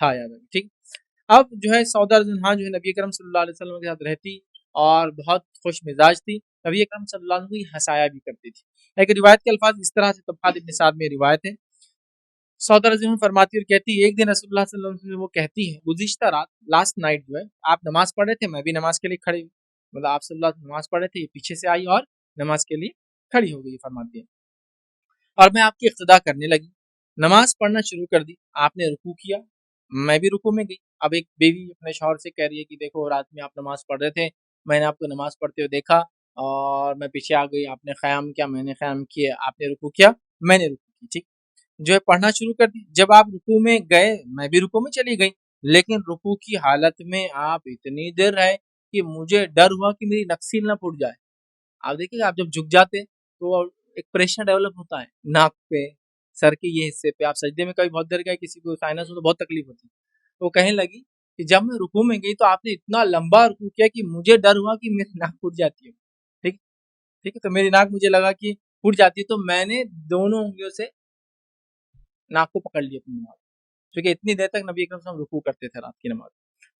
था याद अभी, ठीक। अब जो है सौदा हाँ जो है नबी करम सल्लल्लाहु अलैहि वसल्लम के साथ रहती और बहुत खुश मिजाज थी। नबी करम सल्लल्लाहु अलैहि वसल्लम को हंसाया भी करती थी। एक रिवायत के अल्फाज इस तरह से, तब्बात इब्न साद में रिवायत है, सौदा रज़ी अल्लाह अन्हा फरमाती और कहती है, एक दिन रसूलुल्लाह सल्लल्लाहु अलैहि वसल्लम वो कहती है, गुज़िश्ता रात, लास्ट नाइट जो है, आप नमाज़ पढ़ रहे थे, मैं भी नमाज़ के लिए खड़ी हुई। मतलब आप सल्लल्लाहु अलैहि वसल्लम नमाज़ पढ़ रहे थे, ये पीछे से आई और नमाज़ के लिए खड़ी हो गई, फरमाती है। और मैं आपकी इक़्तिदा करने लगी, नमाज़ पढ़ना शुरू कर दी, आपने रुकू किया, मैं भी रुकू में गई। अब एक बीवी अपने शौहर से कह रही है कि देखो रात में आप नमाज़ पढ़ रहे थे, मैंने आपको नमाज़ पढ़ते हुए देखा और मैं पीछे आ गई, आपने क़याम किया, मैंने क़याम किया, आपने रुकू किया, मैंने रुकू की, ठीक। जो है पढ़ना शुरू कर दी। जब आप रुकू में गए, मैं भी रुकू में चली गई, लेकिन रुकू की हालत में आप इतनी देर रहे कि मुझे डर हुआ कि मेरी नक्सील ना फूट जाए। आप देखिए, आप जब झुक जाते तो एक प्रेशर डेवलप होता है नाक पे, सर के ये हिस्से पे। आप सजदे में कभी बहुत देर गए, किसी को साइनस हो तो बहुत तकलीफ होती है। तो कहने लगी कि जब मैं रुकू में गई तो आपने इतना लंबा रुकू किया कि मुझे डर हुआ कि मेरी नाक फूट जाती है, ठीक। ठीक है, तो मेरी नाक मुझे लगा कि फूट जाती है, तो मैंने दोनों उंगलियों से नाक को पकड़ लिया अपनी नमाज, क्योंकि इतनी देर तक नबी अकरम सल्लल्लाहु अलैहि वसल्लम रुकू करते थे रात की नमाज।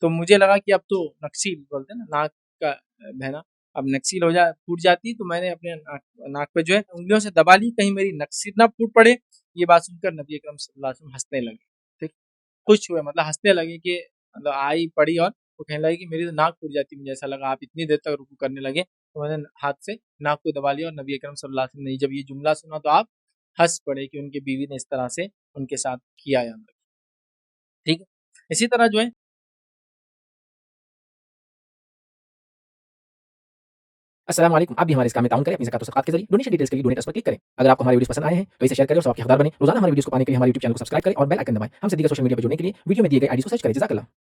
तो मुझे लगा कि अब तो नक्सील बोलते हैं ना, नाक का बहना, अब नक्सील हो जाए, फूट जाती, तो मैंने अपने नाक नाक पे जो है उंगलियों से दबा ली, कहीं मेरी नक्सील ना फूट पड़े। ये बात सुनकर नबी अकरम सल्लल्लाहु अलैहि वसल्लम हंसने लगे, ठीक। खुश हुए, मतलब हंसने लगे कि मतलब आई पड़ी और वो कहने लगी कि मेरी तो नाक फूट जाती, मुझे ऐसा लगा आप इतनी देर तक रुकू करने लगे, तो मैंने हाथ से नाक को दबा लिया। और नबी अकरम सल्लल्लाहु अलैहि वसल्लम ने जब ये जुमला सुना तो आप हंस पड़े कि उनकी बीवी ने इस तरह से उनके साथ किया याद रखिए, ठीक है। इसी तरह जो है अस्सलाम वालेकुम। आप भी हमारे इस काम में ताउन करें अपनी ज़कात और सदक़ात के ज़रिए। डोनेशन डिटेल्स के लिए डोनेट पर क्लिक करें। अगर आपको हमारे वीडियोज़ पसंद आए हैं तो इसे शेयर करें और सबके हकदार बनें। रोज़ाना हमारे वीडियोज़ को पाने के लिए हमारे यूट्यूब चैनल को सब्सक्राइब करें और बेल आइकन दबाएँ। हमसे दीगर सोशल मीडिया पर जुड़ने के लिए वीडियो में दिए गए आईडी को सर्च करें। जज़ाकल्लाह।